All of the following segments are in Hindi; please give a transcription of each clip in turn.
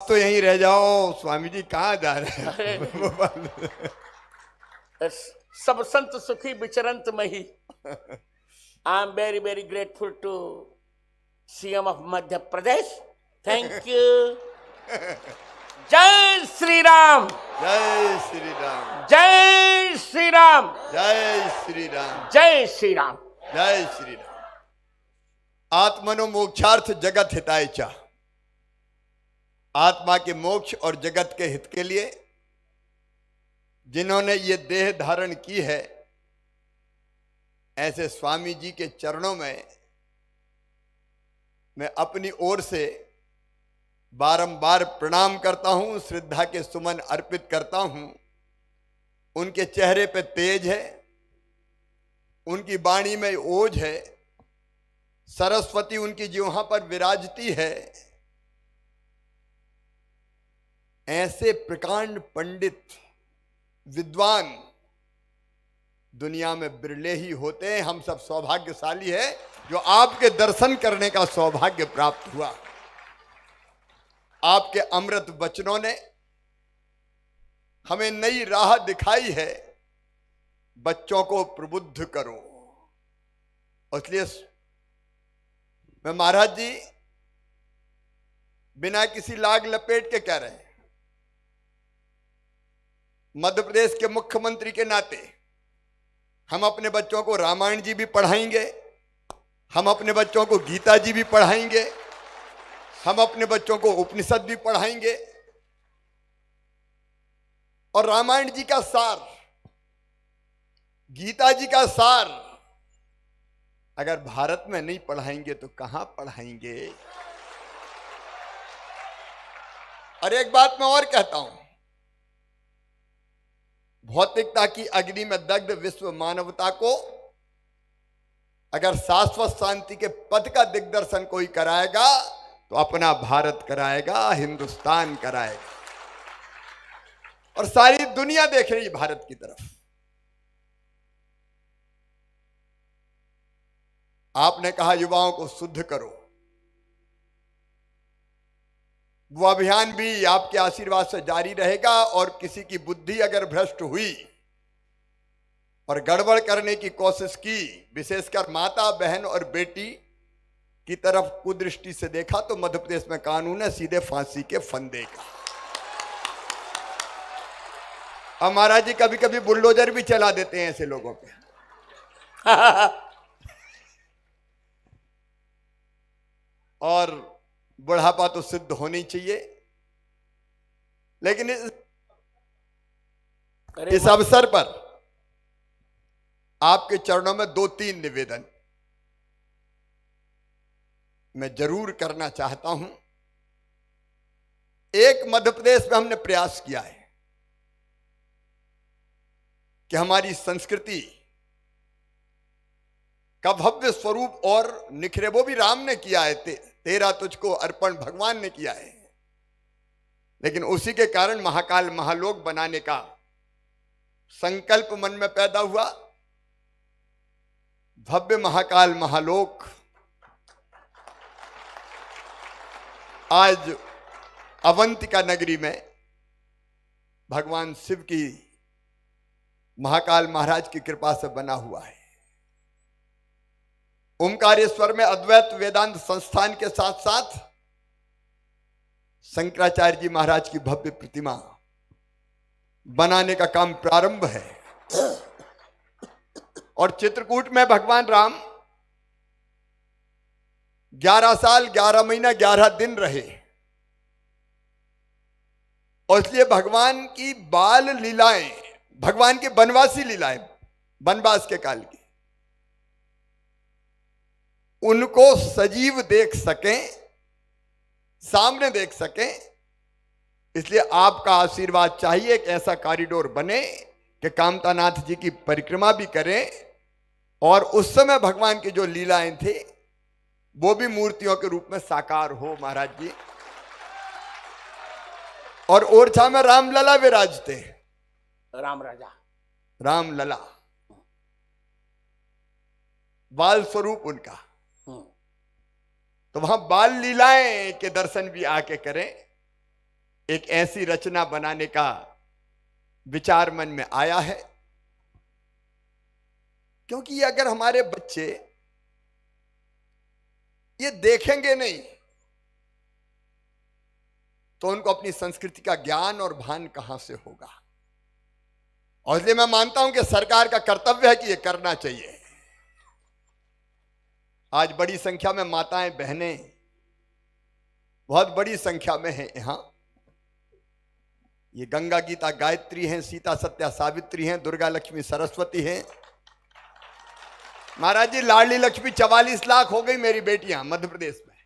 तो यहीं रह जाओ। स्वामी जी कहाँ जा रहे हैं? सब संत सुखी विचरंत मही। I am very very grateful to CM of Madhya Pradesh. Thank you. जय श्री राम। जय श्री राम। जय श्री राम। जय श्री राम। जय श्री राम। जय श्री राम। आत्मनो मोक्षार्थ जगत हिताय च। आत्मा के मोक्ष और जगत के हित के लिए जिन्होंने ये देह धारण की है, ऐसे स्वामी जी के चरणों में मैं अपनी ओर से बारंबार प्रणाम करता हूं, श्रद्धा के सुमन अर्पित करता हूं। उनके चेहरे पे तेज है, उनकी वाणी में ओज है, सरस्वती उनकी जिह्वा पर विराजती है। ऐसे प्रकांड पंडित विद्वान दुनिया में बिरले ही होते हैं। हम सब सौभाग्यशाली है जो आपके दर्शन करने का सौभाग्य प्राप्त हुआ। आपके अमृत वचनों ने हमें नई राह दिखाई है। बच्चों को प्रबुद्ध करो। इसलिए मैं महाराज जी बिना किसी लाग लपेट के कह रहे हैं, मध्य प्रदेश के मुख्यमंत्री के नाते हम अपने बच्चों को रामायण जी भी पढ़ाएंगे, हम अपने बच्चों को गीता जी भी पढ़ाएंगे, हम अपने बच्चों को उपनिषद भी पढ़ाएंगे। और रामायण जी का सार, गीता जी का सार अगर भारत में नहीं पढ़ाएंगे तो कहां पढ़ाएंगे? और एक बात मैं और कहता हूं, भौतिकता की अग्नि में दग्ध विश्व मानवता को अगर शाश्वत शांति के पद का दिग्दर्शन कोई कराएगा तो अपना भारत कराएगा, हिंदुस्तान कराएगा। और सारी दुनिया देख रही है भारत की तरफ। आपने कहा युवाओं को शुद्ध करो, वो अभियान भी आपके आशीर्वाद से जारी रहेगा। और किसी की बुद्धि अगर भ्रष्ट हुई और गड़बड़ करने की कोशिश की, विशेषकर माता बहन और बेटी की तरफ कुदृष्टि से देखा, तो मध्य प्रदेश में कानून है, सीधे फांसी के फंदे का। अब महाराज जी कभी कभी बुलडोजर भी चला देते हैं ऐसे लोगों पे। और बुढ़ापा तो सिद्ध होनी चाहिए। लेकिन इस अवसर पर आपके चरणों में 2-3 निवेदन मैं जरूर करना चाहता हूं। एक, मध्य प्रदेश में हमने प्रयास किया है कि हमारी संस्कृति का भव्य स्वरूप और निखरे, वो भी राम ने किया है। तेरा तुझको अर्पण भगवान ने किया है। लेकिन उसी के कारण महाकाल महालोक बनाने का संकल्प मन में पैदा हुआ। भव्य महाकाल महालोक आज अवंतिका नगरी में भगवान शिव की महाकाल महाराज की कृपा से बना हुआ है। ओमकारेश्वर में अद्वैत वेदांत संस्थान के साथ साथ शंकराचार्य जी महाराज की भव्य प्रतिमा बनाने का काम प्रारंभ है। और चित्रकूट में भगवान राम 11 साल 11 महीना 11 दिन रहे। और इसलिए भगवान की बाल लीलाएं, भगवान की वनवासी लीलाएं, वनवास के काल की, उनको सजीव देख सकें, सामने देख सकें। इसलिए आपका आशीर्वाद चाहिए कि ऐसा कॉरिडोर बने कि कामतानाथ जी की परिक्रमा भी करें और उस समय भगवान की जो लीलाएं थी वो भी मूर्तियों के रूप में साकार हो महाराज जी। और ओरछा में रामलला विराजते हैं, राम राजा, रामलला, बाल स्वरूप उनका। तो वहां बाल लीलाएं के दर्शन भी आके करें। एक ऐसी रचना बनाने का विचार मन में आया है, क्योंकि ये अगर हमारे बच्चे ये देखेंगे नहीं तो उनको अपनी संस्कृति का ज्ञान और भान कहां से होगा। और इसलिए मैं मानता हूं कि सरकार का कर्तव्य है कि ये करना चाहिए। आज बड़ी संख्या में माताएं बहनें बहुत बड़ी संख्या में हैं यहां। ये गंगा गीता गायत्री हैं, सीता सत्या सावित्री हैं, दुर्गा लक्ष्मी सरस्वती हैं। महाराज जी लाडली लक्ष्मी 44 लाख हो गई मेरी बेटियां मध्य प्रदेश में।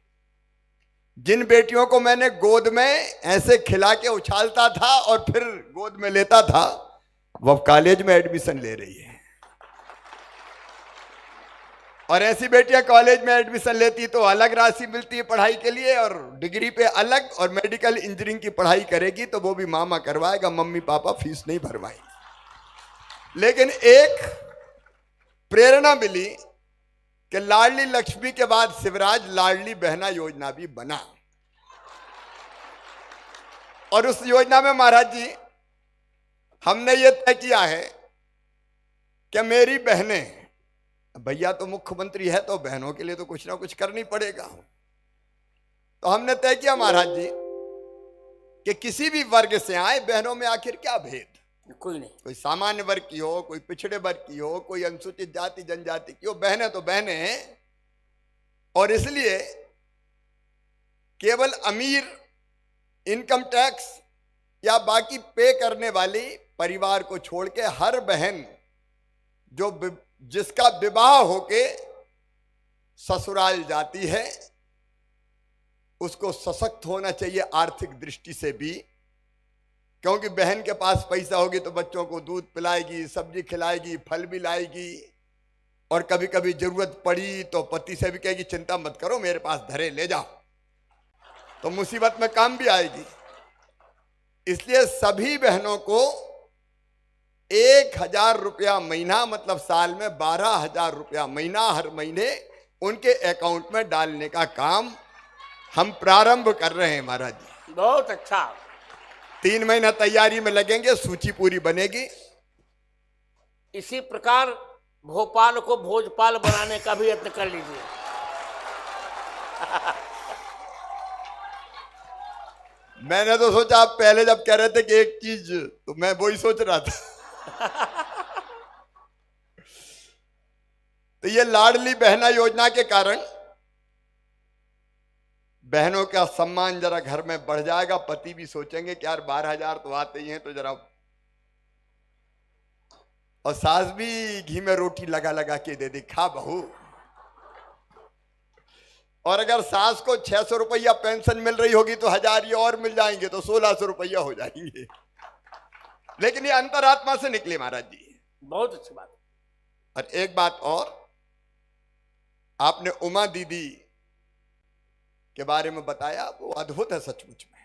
जिन बेटियों को मैंने गोद में ऐसे खिला के उछालता था और फिर गोद में लेता था, वह कॉलेज में एडमिशन ले रही है। और ऐसी बेटियां कॉलेज में एडमिशन लेती तो अलग राशि मिलती है पढ़ाई के लिए, और डिग्री पे अलग, और मेडिकल इंजीनियरिंग की पढ़ाई करेगी तो वो भी मामा करवाएगा, मम्मी पापा फीस नहीं भरवाएंगे। लेकिन एक प्रेरणा मिली कि लाडली लक्ष्मी के बाद शिवराज लाडली बहना योजना भी बना। और उस योजना में महाराज जी हमने ये तय किया है कि मेरी बहनें, भैया तो मुख्यमंत्री है तो बहनों के लिए तो कुछ ना कुछ करनी पड़ेगा। तो हमने तय किया महाराज जी कि किसी भी वर्ग से आए, बहनों में आखिर क्या भेद, कोई नहीं। कोई सामान्य वर्ग की हो, कोई पिछड़े वर्ग की हो, कोई अनुसूचित जाति जनजाति की हो, बहनें तो बहनें हैं। और इसलिए केवल अमीर, इनकम टैक्स या बाकी पे करने वाली परिवार को छोड़ के हर बहन जिसका विवाह होके ससुराल जाती है उसको सशक्त होना चाहिए आर्थिक दृष्टि से भी। क्योंकि बहन के पास पैसा होगी तो बच्चों को दूध पिलाएगी, सब्जी खिलाएगी, फल भी लाएगी, और कभी कभी जरूरत पड़ी तो पति से भी कहेगी चिंता मत करो मेरे पास धरे ले जाओ, तो मुसीबत में काम भी आएगी। इसलिए सभी बहनों को 1000 रुपया महीना, मतलब साल में 12,000 रुपया महीना हर महीने उनके अकाउंट में डालने का काम हम प्रारंभ कर रहे हैं महाराज जी। बहुत अच्छा। 3 महीना तैयारी में लगेंगे, सूची पूरी बनेगी। इसी प्रकार भोपाल को भोजपाल बनाने का भी यत्न कर लीजिए। मैंने तो सोचा आप पहले जब कह रहे थे कि एक चीज, तो मैं वही सोच रहा था। तो ये लाडली बहना योजना के कारण बहनों का सम्मान जरा घर में बढ़ जाएगा। पति भी सोचेंगे कि यार 12,000 तो आते ही हैं तो जरा, और सास भी घी में रोटी लगा लगा के दे दी, खा बहू। और अगर सास को 600 रुपया पेंशन मिल रही होगी तो 1000 ये और मिल जाएंगे, तो 1600 रुपया हो जाएंगे। लेकिन ये अंतरात्मा से निकले महाराज जी। बहुत अच्छी बात। और एक बात और, आपने उमा दीदी के बारे में बताया, वो अद्भुत है सचमुच में।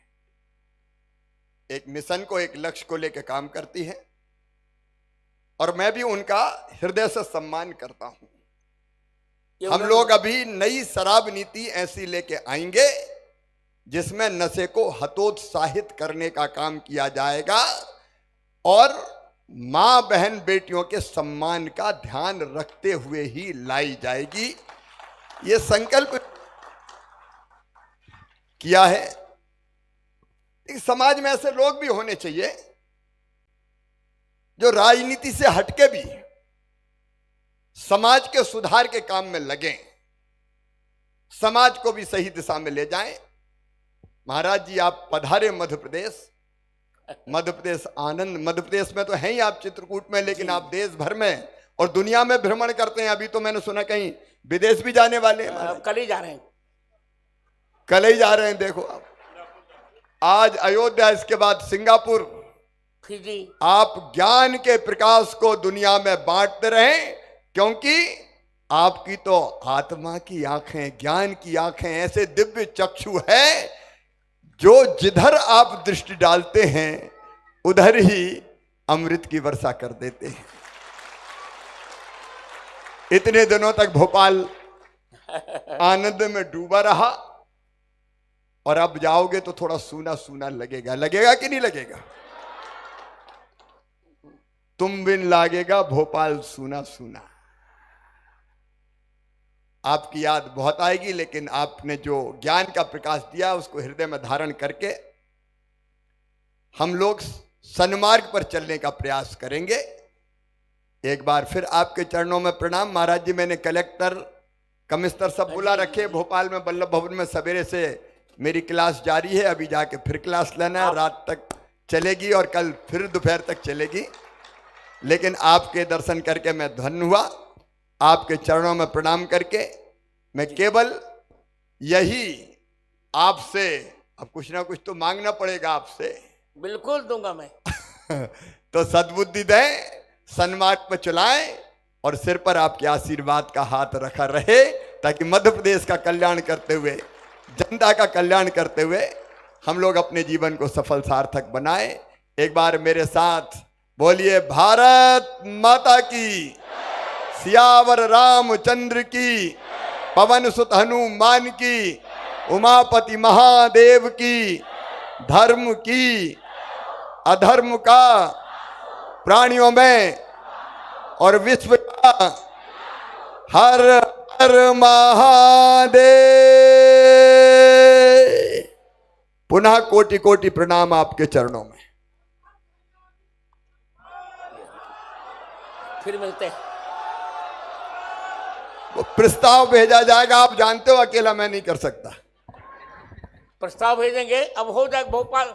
एक मिशन को, एक लक्ष्य को लेकर काम करती है, और मैं भी उनका हृदय से सम्मान करता हूं। हम लोग अभी नई शराब नीति ऐसी लेके आएंगे जिसमें नशे को हतोत्साहित करने का काम किया जाएगा, और मां बहन बेटियों के सम्मान का ध्यान रखते हुए ही लाई जाएगी। ये संकल्प किया है। एक समाज में ऐसे लोग भी होने चाहिए जो राजनीति से हटके भी समाज के सुधार के काम में लगें, समाज को भी सही दिशा में ले जाएं। महाराज जी आप पधारे मध्य प्रदेश, मध्य प्रदेश आनंद। मध्य प्रदेश में तो हैं ही आप चित्रकूट में, लेकिन आप देश भर में और दुनिया में भ्रमण करते हैं। अभी तो मैंने सुना कहीं विदेश भी जाने वाले हैं। कल ही जा रहे हैं। कल ही जा रहे हैं। देखो आप, आज अयोध्या, इसके बाद सिंगापुर। फिजी। आप ज्ञान के प्रकाश को दुनिया में बांटते रहें, क्योंकि आपकी तो आत्मा की आंखें, ज्ञान की आंखें, ऐसे दिव्य चक्षु है जो जिधर आप दृष्टि डालते हैं उधर ही अमृत की वर्षा कर देते हैं। इतने दिनों तक भोपाल आनंद में डूबा रहा, और अब जाओगे तो थोड़ा सूना सूना लगेगा, लगेगा कि नहीं लगेगा? तुम बिन लागेगा भोपाल सूना सूना। आपकी याद बहुत आएगी, लेकिन आपने जो ज्ञान का प्रकाश दिया उसको हृदय में धारण करके हम लोग सन्मार्ग पर चलने का प्रयास करेंगे। एक बार फिर आपके चरणों में प्रणाम। महाराज जी, मैंने कलेक्टर, कमिश्नर सब बुला रखे भोपाल में, वल्लभ भवन में। सवेरे से मेरी क्लास जारी है, अभी जाके फिर क्लास लेना है, रात तक चलेगी और कल फिर दोपहर तक चलेगी। लेकिन आपके दर्शन करके मैं धन्य हुआ। आपके चरणों में प्रणाम करके मैं केवल यही आपसे, अब कुछ ना कुछ तो मांगना पड़ेगा आपसे। बिल्कुल दूंगा मैं। तो सद्बुद्धि दें, सन्मार्ग पर चलाएं और सिर पर आपके आशीर्वाद का हाथ रखा रहे, ताकि मध्य प्रदेश का कल्याण करते हुए, जनता का कल्याण करते हुए हम लोग अपने जीवन को सफल सार्थक बनाएं। एक बार मेरे साथ बोलिए, भारत माता की, सियावर रामचंद्र की, पवन सुत हनुमान की, उमापति महादेव की, धर्म की, अधर्म का, प्राणियों में और विश्व का, हर हर महादेव। पुनः कोटि कोटि प्रणाम आपके चरणों में। फिर मिलते हैं। वो प्रस्ताव भेजा जाएगा, आप जानते हो अकेला मैं नहीं कर सकता। प्रस्ताव भेजेंगे, अब हो जाए भोपाल।